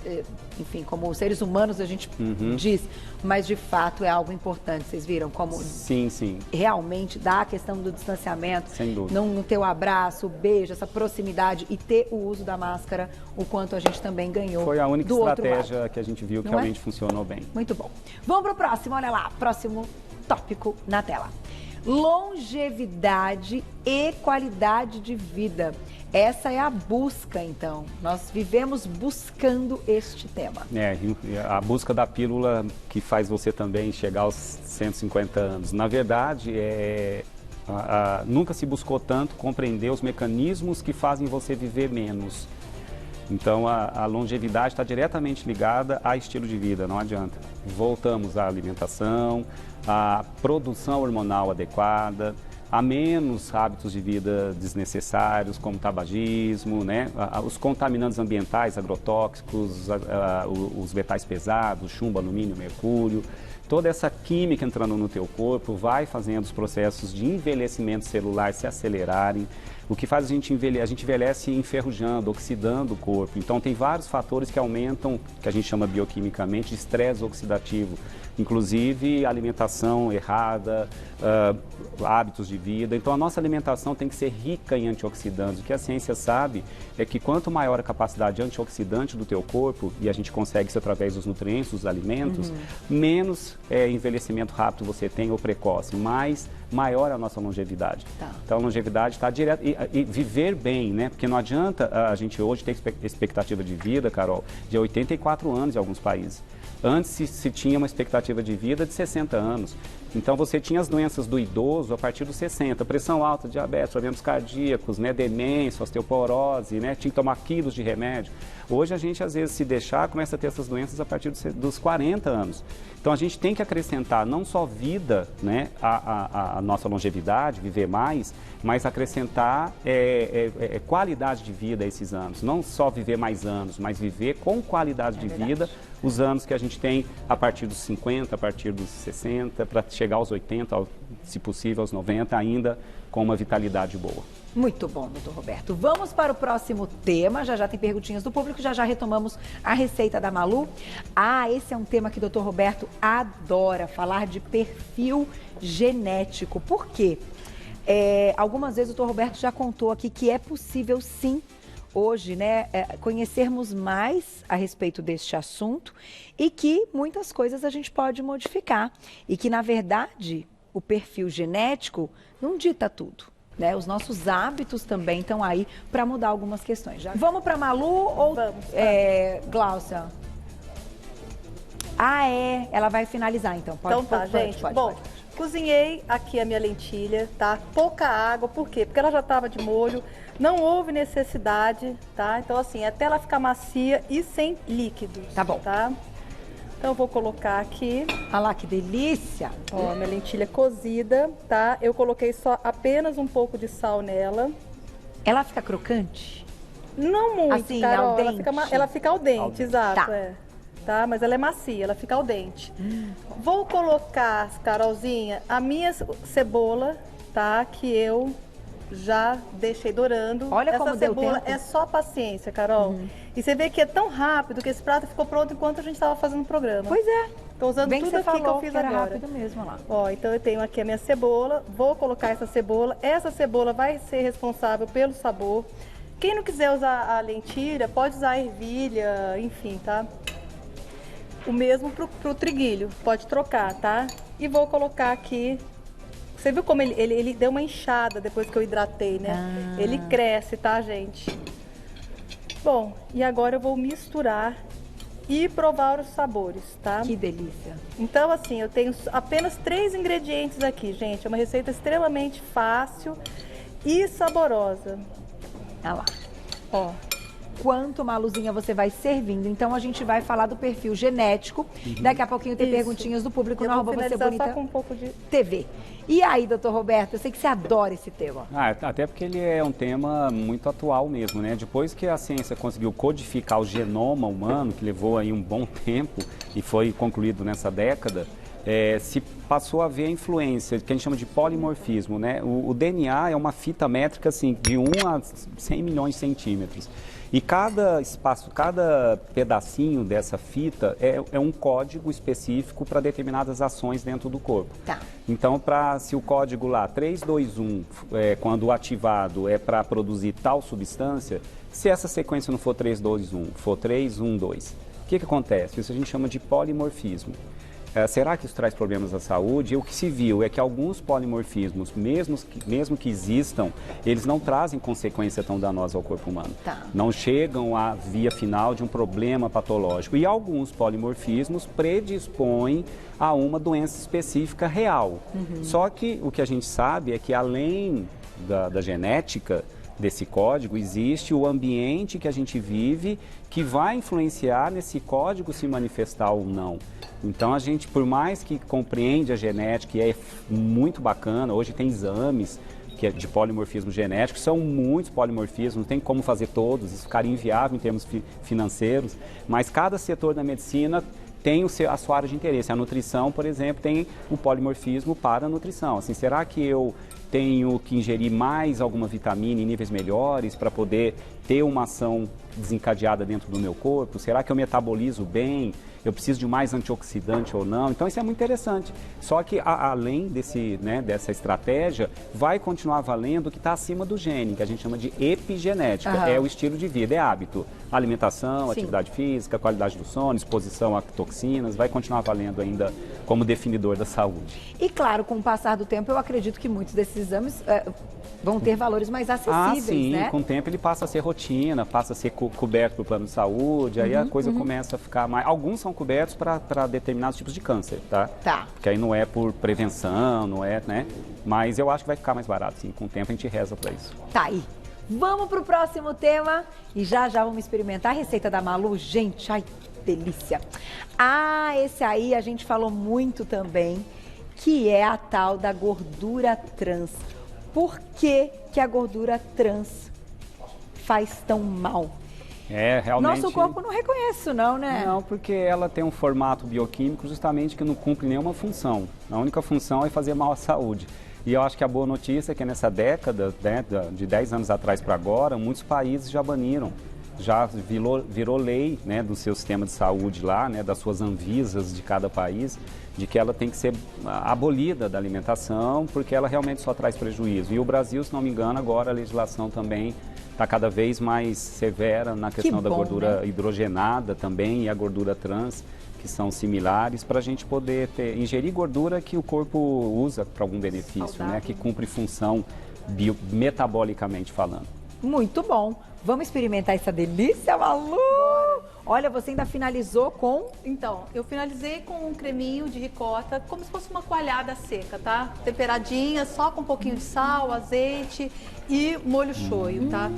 [SPEAKER 1] enfim, como seres humanos a gente diz, mas de fato é algo importante, vocês viram como
[SPEAKER 2] sim.
[SPEAKER 1] realmente dá a questão do distanciamento,
[SPEAKER 2] sem dúvida.
[SPEAKER 1] Não ter o abraço, o beijo, essa proximidade e ter o uso da máscara, o quanto a gente também ganhou.
[SPEAKER 2] Foi a única estratégia que a gente viu que realmente funcionou bem.
[SPEAKER 1] Muito bom. Vamos para o próximo, olha lá, próximo tópico na tela. Longevidade e qualidade de vida. Essa é a busca, então. Nós vivemos buscando este tema.
[SPEAKER 2] A busca da pílula que faz você também chegar aos 150 anos. Na verdade, nunca se buscou tanto compreender os mecanismos que fazem você viver menos. Então, a longevidade está diretamente ligada a estilo de vida, não adianta. Voltamos à alimentação, à produção hormonal adequada, a menos hábitos de vida desnecessários, como tabagismo, né? Os contaminantes ambientais, agrotóxicos, os metais pesados, chumbo, alumínio, mercúrio. Toda essa química entrando no teu corpo vai fazendo os processos de envelhecimento celular se acelerarem. O que faz a gente envelhece enferrujando, oxidando o corpo. Então tem vários fatores que aumentam, que a gente chama bioquimicamente de estresse oxidativo. Inclusive alimentação errada, hábitos de vida. Então a nossa alimentação tem que ser rica em antioxidantes. O que a ciência sabe é que quanto maior a capacidade antioxidante do teu corpo, e a gente consegue isso através dos nutrientes, dos alimentos, menos envelhecimento rápido você tem ou precoce, mais maior a nossa longevidade. Tá. Então a longevidade está direta e viver bem, né? Porque não adianta a gente hoje ter expectativa de vida, Carol, de 84 anos em alguns países. Antes se tinha uma expectativa de vida de 60 anos. Então você tinha as doenças do idoso a partir dos 60, pressão alta, diabetes, problemas cardíacos, né, demência, osteoporose, né, tinha que tomar quilos de remédio. Hoje a gente, às vezes, se deixar, começa a ter essas doenças a partir dos 40 anos. Então a gente tem que acrescentar não só vida, né, a nossa longevidade, viver mais, mas acrescentar qualidade de vida a esses anos. Não só viver mais anos, mas viver com qualidade de vida os anos que a gente tem a partir dos 50, a partir dos 60, para chegar aos 80, se possível aos 90, ainda com uma vitalidade boa.
[SPEAKER 1] Muito bom, doutor Roberto. Vamos para o próximo tema. Já tem perguntinhas do público, já retomamos a receita da Malu. Esse é um tema que o doutor Roberto adora, falar de perfil genético. Por quê? Algumas vezes o doutor Roberto já contou aqui que é possível sim, hoje, né, conhecermos mais a respeito deste assunto e que muitas coisas a gente pode modificar. E que, na verdade, o perfil genético não dita tudo. Né? Os nossos hábitos também estão aí para mudar algumas questões. Vamos para Malu ou Gláucia? Ela vai finalizar então.
[SPEAKER 3] Gente. Bom, cozinhei aqui a minha lentilha, tá? Pouca água, por quê? Porque ela já estava de molho, não houve necessidade, tá? Então assim, até ela ficar macia e sem líquidos.
[SPEAKER 1] Tá bom.
[SPEAKER 3] Tá? Então eu vou colocar aqui.
[SPEAKER 1] Olha lá, que delícia.
[SPEAKER 3] Ó, minha lentilha cozida, tá? Eu coloquei só apenas um pouco de sal nela.
[SPEAKER 1] Ela fica crocante?
[SPEAKER 3] Não muito,
[SPEAKER 1] Assim,
[SPEAKER 3] Carol.
[SPEAKER 1] al dente?
[SPEAKER 3] Ela fica al dente, exato.
[SPEAKER 1] Tá.
[SPEAKER 3] Tá, mas ela é macia, ela fica al dente. Vou colocar, Carolzinha, a minha cebola, tá? Que eu já deixei dourando.
[SPEAKER 1] Olha
[SPEAKER 3] essa
[SPEAKER 1] como deu
[SPEAKER 3] cebola
[SPEAKER 1] tempo.
[SPEAKER 3] é só paciência, Carol. E você vê que é tão rápido que esse prato ficou pronto enquanto a gente estava fazendo o programa.
[SPEAKER 1] Pois é.
[SPEAKER 3] Tô usando
[SPEAKER 1] Bem
[SPEAKER 3] tudo
[SPEAKER 1] que você
[SPEAKER 3] aqui que eu
[SPEAKER 1] falou
[SPEAKER 3] fiz
[SPEAKER 1] que era
[SPEAKER 3] agora.
[SPEAKER 1] rápido mesmo, olha lá.
[SPEAKER 3] Ó, então eu tenho aqui a minha cebola, vou colocar essa cebola. Essa cebola vai ser responsável pelo sabor. Quem não quiser usar a lentilha, pode usar a ervilha, enfim, tá? O mesmo pro triguilho, pode trocar, tá? E vou colocar aqui. Você viu como ele deu uma inchada depois que eu hidratei, né? Ele cresce, tá, gente? Bom, e agora eu vou misturar e provar os sabores, tá?
[SPEAKER 1] Que delícia.
[SPEAKER 3] Então, assim, eu tenho apenas 3 ingredientes aqui, gente. É uma receita extremamente fácil e saborosa.
[SPEAKER 1] Olha lá.
[SPEAKER 3] Ó,
[SPEAKER 1] Quanto, Maluzinha, você vai servindo. Então, a gente vai falar do perfil genético. Daqui a pouquinho tem
[SPEAKER 3] Isso.
[SPEAKER 1] perguntinhas do público
[SPEAKER 3] eu
[SPEAKER 1] no
[SPEAKER 3] vou
[SPEAKER 1] arroba você
[SPEAKER 3] finalizar
[SPEAKER 1] bonita
[SPEAKER 3] só com um pouco de...
[SPEAKER 1] TV. E aí, doutor Roberto, eu sei que você adora esse tema.
[SPEAKER 2] Até porque ele é um tema muito atual mesmo, né? Depois que a ciência conseguiu codificar o genoma humano, que levou aí um bom tempo e foi concluído nessa década, se passou a ver a influência que a gente chama de polimorfismo, né? O DNA é uma fita métrica assim, de 1 a 100 milhões de centímetros. E cada espaço, cada pedacinho dessa fita é um código específico para determinadas ações dentro do corpo.
[SPEAKER 1] Tá.
[SPEAKER 2] Então, se o código lá 321, quando ativado, é para produzir tal substância, se essa sequência não for 321, for 312, o que acontece? Isso a gente chama de polimorfismo. Será que isso traz problemas à saúde? E o que se viu é que alguns polimorfismos, mesmo que existam, eles não trazem consequência tão danosa ao corpo humano.
[SPEAKER 1] Tá.
[SPEAKER 2] Não chegam à via final de um problema patológico. E alguns polimorfismos predispõem a uma doença específica real. Só que o que a gente sabe é que além da genética desse código, existe o ambiente que a gente vive que vai influenciar nesse código se manifestar ou não. Então a gente, por mais que compreende a genética, e é muito bacana, hoje tem exames que é de polimorfismo genético, são muitos polimorfismos, não tem como fazer todos, isso ficaria inviável em termos financeiros, mas cada setor da medicina tem a sua área de interesse. A nutrição, por exemplo, tem o polimorfismo para a nutrição. Assim, será que eu tenho que ingerir mais alguma vitamina em níveis melhores para poder ter uma ação desencadeada dentro do meu corpo? Será que eu metabolizo bem? Eu preciso de mais antioxidante ou não? Então isso é muito interessante. Só que além dessa estratégia, vai continuar valendo o que está acima do gene, que a gente chama de epigenética. É o estilo de vida, é hábito. Alimentação, atividade física, qualidade do sono, exposição a toxinas, vai continuar valendo ainda como definidor da saúde.
[SPEAKER 1] E claro, com o passar do tempo, eu acredito que muitos desses exames vão ter valores mais acessíveis,
[SPEAKER 2] sim,
[SPEAKER 1] né?
[SPEAKER 2] Com o tempo ele passa a ser rotina, passa a ser coberto pelo plano de saúde, aí a coisa começa a ficar mais... Alguns são cobertos para determinados tipos de câncer, tá?
[SPEAKER 1] Tá.
[SPEAKER 2] Porque aí não é por prevenção, não é, né? Mas eu acho que vai ficar mais barato, sim. Com o tempo a gente reza para isso.
[SPEAKER 1] Tá aí. Vamos pro próximo tema e já vamos experimentar a receita da Malu. Gente, ai, que delícia. Esse aí a gente falou muito também, que é a tal da gordura trans. Por que a gordura trans faz tão mal?
[SPEAKER 2] Realmente...
[SPEAKER 1] Nosso corpo não reconhece isso não, né?
[SPEAKER 2] Não, porque ela tem um formato bioquímico justamente que não cumpre nenhuma função. A única função é fazer mal à saúde. E eu acho que a boa notícia é que nessa década, né, de 10 anos atrás para agora, muitos países já baniram, já virou lei, né, do seu sistema de saúde lá, né, das suas Anvisas de cada país, de que ela tem que ser abolida da alimentação, porque ela realmente só traz prejuízo. E o Brasil, se não me engano, agora a legislação também está cada vez mais severa na questão da gordura hidrogenada também e a gordura trans, que são similares, para a gente poder ingerir gordura que o corpo usa para algum benefício, né, que cumpre função metabolicamente falando.
[SPEAKER 1] Muito bom. Vamos experimentar essa delícia, Malu? Olha, você ainda finalizou com...
[SPEAKER 3] Então, eu finalizei com um creminho de ricota, como se fosse uma coalhada seca, tá? Temperadinha, só com um pouquinho de sal, azeite e molho shoyu, tá?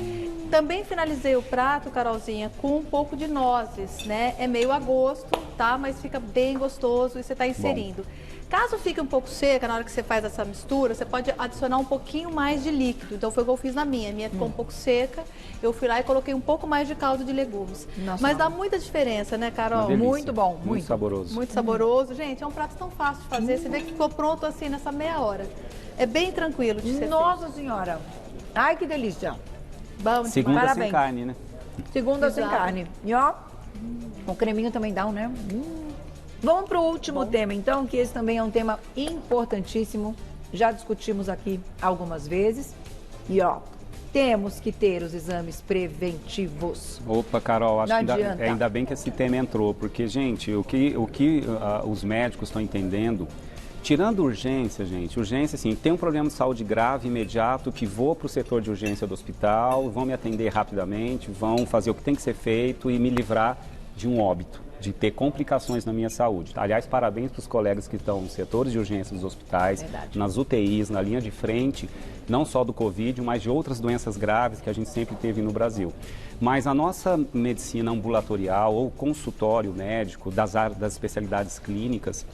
[SPEAKER 3] Também finalizei o prato, Carolzinha, com um pouco de nozes, né? É meio a gosto, tá? Mas fica bem gostoso e você está inserindo. Caso fique um pouco seca, na hora que você faz essa mistura, você pode adicionar um pouquinho mais de líquido. Então foi o que eu fiz na minha. A minha ficou um pouco seca, eu fui lá e coloquei um pouco mais de caldo de legumes.
[SPEAKER 1] Nossa,
[SPEAKER 3] mas dá muita diferença, né, Carol?
[SPEAKER 1] Muito bom,
[SPEAKER 2] muito saboroso.
[SPEAKER 3] Muito saboroso. Gente, é um prato tão fácil de fazer. Você vê que ficou pronto assim nessa meia hora. É bem tranquilo de ser
[SPEAKER 1] Nossa Senhora! Ai, que delícia!
[SPEAKER 3] Bom,
[SPEAKER 2] Segunda
[SPEAKER 1] Parabéns.
[SPEAKER 2] sem carne, né?
[SPEAKER 1] Segunda sem
[SPEAKER 3] Exato.
[SPEAKER 1] carne. E ó, o creminho também dá, né? Vamos para o último tema, então, que esse também é um tema importantíssimo. Já discutimos aqui algumas vezes. E ó, temos que ter os exames preventivos.
[SPEAKER 2] Opa, Carol, acho
[SPEAKER 1] Não
[SPEAKER 2] que
[SPEAKER 1] adianta.
[SPEAKER 2] ainda bem que esse tema entrou, porque, gente, o que os médicos estão entendendo, tirando urgência, gente, urgência, assim, tem um problema de saúde grave, imediato, que vou para o setor de urgência do hospital, vão me atender rapidamente, vão fazer o que tem que ser feito e me livrar de um óbito, de ter complicações na minha saúde. Aliás, parabéns para os colegas que estão nos setores de urgência dos hospitais,
[SPEAKER 1] Verdade.
[SPEAKER 2] nas UTIs, na linha de frente, não só do Covid, mas de outras doenças graves que a gente sempre teve no Brasil. Mas a nossa medicina ambulatorial ou consultório médico das especialidades clínicas,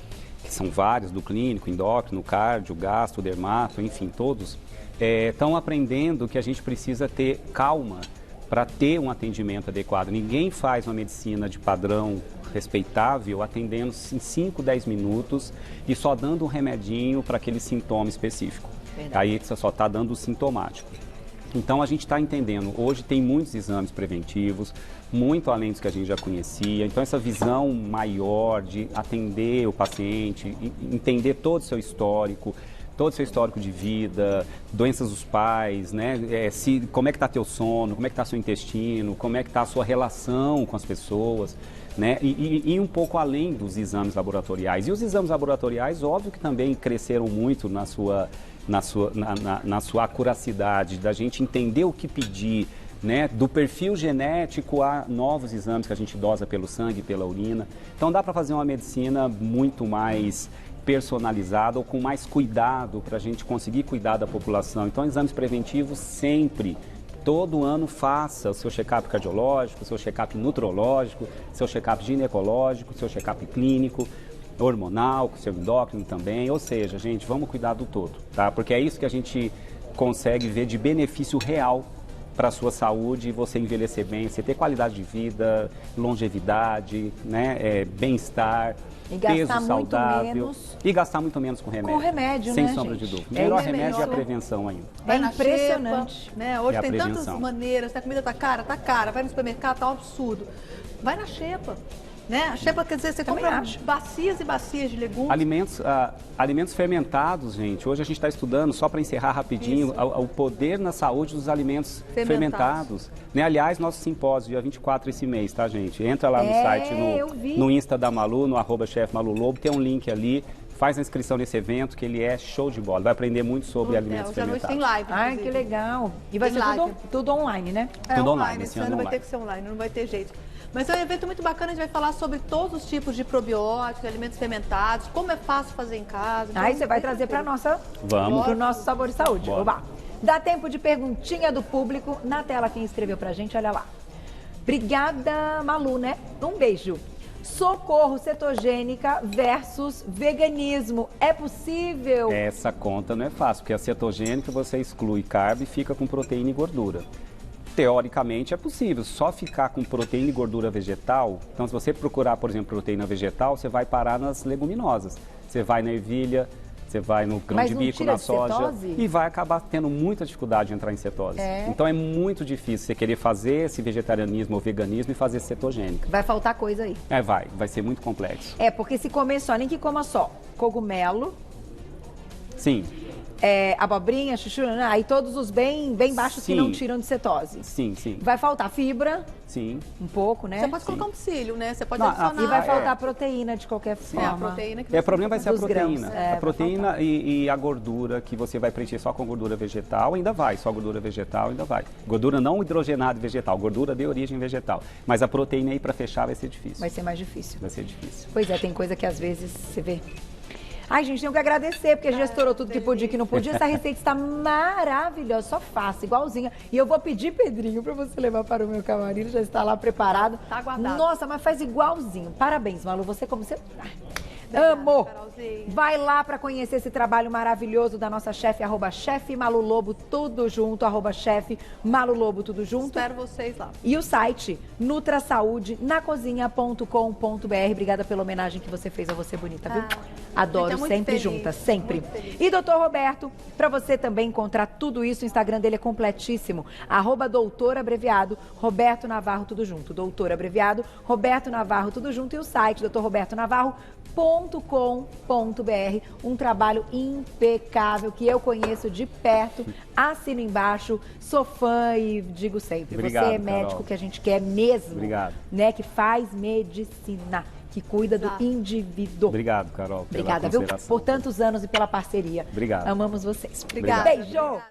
[SPEAKER 2] que são vários, do clínico, endócrino, cardio, gastro, dermato, enfim, todos, estão aprendendo que a gente precisa ter calma para ter um atendimento adequado. Ninguém faz uma medicina de padrão respeitável atendendo em 5, 10 minutos e só dando um remedinho para aquele sintoma específico.
[SPEAKER 1] Verdade.
[SPEAKER 2] Aí você só está dando o sintomático. Então a gente está entendendo, hoje tem muitos exames preventivos, muito além dos que a gente já conhecia. Então essa visão maior de atender o paciente, entender todo o seu histórico de vida, doenças dos pais, né? Como é que está teu sono, como é que está seu intestino, como é que está a sua relação com as pessoas, né? E um pouco além dos exames laboratoriais. E os exames laboratoriais, óbvio que também cresceram muito na sua acuracidade, da gente entender o que pedir, né? Do perfil genético a novos exames que a gente dosa pelo sangue, pela urina. Então dá para fazer uma medicina muito mais personalizada ou com mais cuidado para a gente conseguir cuidar da população. Então, exames preventivos sempre, todo ano faça o seu check-up cardiológico, o seu check-up nutrológico, seu check-up ginecológico, seu check-up clínico, hormonal, com o seu endócrino também. Ou seja, gente, vamos cuidar do todo, tá? Porque é isso que a gente consegue ver de benefício real para a sua saúde, você envelhecer bem, você ter qualidade de vida, longevidade, né? Bem-estar,
[SPEAKER 1] E
[SPEAKER 2] peso
[SPEAKER 1] gastar muito
[SPEAKER 2] saudável.
[SPEAKER 1] menos.
[SPEAKER 2] E gastar muito menos com remédio.
[SPEAKER 1] Com remédio,
[SPEAKER 2] sem
[SPEAKER 1] né,
[SPEAKER 2] sombra
[SPEAKER 1] gente?
[SPEAKER 2] de dúvida. O
[SPEAKER 1] É
[SPEAKER 2] melhor
[SPEAKER 1] isso
[SPEAKER 2] remédio é a
[SPEAKER 1] mesmo.
[SPEAKER 2] prevenção ainda.
[SPEAKER 3] Vai na
[SPEAKER 1] impressionante.
[SPEAKER 3] xepa, né? Hoje
[SPEAKER 2] É a
[SPEAKER 3] tem tantas
[SPEAKER 2] prevenção.
[SPEAKER 3] maneiras, né? A comida tá cara, vai no supermercado, tá um absurdo. Vai na xepa, né? A xepa quer dizer, você
[SPEAKER 1] Também
[SPEAKER 3] compra
[SPEAKER 1] acho.
[SPEAKER 3] bacias e bacias de legumes.
[SPEAKER 2] Alimentos fermentados, gente. Hoje a gente está estudando, só para encerrar rapidinho, o poder na saúde dos alimentos fermentados. Né? Aliás, nosso simpósio, dia 24 esse mês, tá, gente? Entra lá no site,
[SPEAKER 1] eu vi.
[SPEAKER 2] no Insta da Malu, no @chefmalulobo, tem um link ali. Faz a inscrição nesse evento, que ele é show de bola. Vai aprender muito sobre alimentos
[SPEAKER 3] Hoje à noite tem
[SPEAKER 2] fermentados.
[SPEAKER 3] live.
[SPEAKER 1] Ai,
[SPEAKER 3] inclusive.
[SPEAKER 1] que legal. E vai
[SPEAKER 3] Tem
[SPEAKER 1] ser
[SPEAKER 3] live.
[SPEAKER 1] tudo online, né?
[SPEAKER 3] É
[SPEAKER 2] Tudo
[SPEAKER 3] online,
[SPEAKER 2] online,
[SPEAKER 3] esse
[SPEAKER 2] esse
[SPEAKER 3] ano
[SPEAKER 2] ano
[SPEAKER 3] vai
[SPEAKER 2] online.
[SPEAKER 3] ter que ser online, não vai ter jeito. Mas é um evento muito bacana, a gente vai falar sobre todos os tipos de probióticos, alimentos fermentados, como é fácil fazer em casa. Então,
[SPEAKER 1] Aí você vai trazer para nossa,
[SPEAKER 2] Vamos.
[SPEAKER 1] para o nosso Sabor e Saúde.
[SPEAKER 2] Bora.
[SPEAKER 1] Oba. Dá tempo de perguntinha do público. Na tela quem escreveu pra gente, olha lá. Obrigada, Malu, né? Um beijo. Socorro cetogênica versus veganismo. É possível?
[SPEAKER 2] Essa conta não é fácil, porque a cetogênica você exclui carbo e fica com proteína e gordura. Teoricamente é possível, só ficar com proteína e gordura vegetal. Então, se você procurar, por exemplo, proteína vegetal, você vai parar nas leguminosas. Você vai na ervilha, você vai no grão
[SPEAKER 1] Mas
[SPEAKER 2] de
[SPEAKER 1] não
[SPEAKER 2] bico,
[SPEAKER 1] tira
[SPEAKER 2] na
[SPEAKER 1] de
[SPEAKER 2] soja
[SPEAKER 1] cetose?
[SPEAKER 2] e vai acabar tendo muita dificuldade de entrar em cetose.
[SPEAKER 1] É.
[SPEAKER 2] Então, é muito difícil você querer fazer esse vegetarianismo ou veganismo e fazer cetogênica.
[SPEAKER 1] Vai faltar coisa aí.
[SPEAKER 2] Vai ser muito complexo.
[SPEAKER 1] É, porque se comer só, nem que coma só cogumelo,
[SPEAKER 2] Sim,
[SPEAKER 1] abobrinha, chuchu, aí todos os bem baixos que
[SPEAKER 2] Sim.
[SPEAKER 1] não tiram de cetose.
[SPEAKER 2] sim.
[SPEAKER 1] Vai faltar fibra,
[SPEAKER 2] Sim.
[SPEAKER 1] um pouco, né?
[SPEAKER 3] Você pode colocar um psyllium, né? Você pode
[SPEAKER 2] Não,
[SPEAKER 3] adicionar.
[SPEAKER 1] E vai
[SPEAKER 2] é.
[SPEAKER 1] faltar proteína de qualquer forma.
[SPEAKER 3] a proteína que
[SPEAKER 2] O problema vai ser a
[SPEAKER 1] Dos grãos,
[SPEAKER 2] proteína.
[SPEAKER 1] vai
[SPEAKER 2] A proteína e a gordura, que você vai preencher só com gordura vegetal, ainda vai. Só gordura vegetal, ainda vai. Gordura não hidrogenada vegetal, gordura de origem vegetal. Mas a proteína aí para fechar vai ser difícil.
[SPEAKER 1] Vai ser mais difícil.
[SPEAKER 2] Vai ser difícil.
[SPEAKER 1] Pois é, tem coisa que às vezes você vê. Ai, gente, tenho que agradecer, porque a gente já estourou tudo que podia e que não podia. Essa receita está maravilhosa, só faço, igualzinha. E eu vou pedir, Pedrinho, para você levar para o meu camarim, ele já está lá preparado.
[SPEAKER 3] Tá guardado.
[SPEAKER 1] Nossa, mas faz igualzinho. Parabéns, Malu, você como você... Amo! Vai lá para conhecer esse trabalho maravilhoso da nossa chefe, @chefe Malu Lobo, tudo junto, @chefe Malu Lobo, tudo junto.
[SPEAKER 3] Espero vocês lá.
[SPEAKER 1] E o site nutrasaudenacozinha.com.br. Obrigada pela homenagem que você fez a você bonita, viu? Adoro,
[SPEAKER 3] muito
[SPEAKER 1] sempre
[SPEAKER 3] feliz,
[SPEAKER 1] juntas, sempre.
[SPEAKER 3] muito feliz.
[SPEAKER 1] E doutor Roberto, para você também encontrar tudo isso, o Instagram dele é completíssimo. @doutor abreviado, Roberto Navarro, tudo junto. Doutor abreviado, Roberto Navarro, tudo junto. E o site doutorrobertonavarro.com.br. Um trabalho impecável que eu conheço de perto, assino embaixo, sou fã e digo sempre,
[SPEAKER 2] Obrigado,
[SPEAKER 1] você é médico
[SPEAKER 2] Carol.
[SPEAKER 1] que a gente quer mesmo,
[SPEAKER 2] Obrigado.
[SPEAKER 1] né? Que faz medicina, que cuida do indivíduo.
[SPEAKER 2] Obrigado, Carol. Pela
[SPEAKER 1] Obrigada, viu?
[SPEAKER 2] consideração.
[SPEAKER 1] Por tantos anos e pela parceria.
[SPEAKER 2] Obrigado.
[SPEAKER 1] Amamos vocês.
[SPEAKER 2] Obrigado.
[SPEAKER 1] Beijo!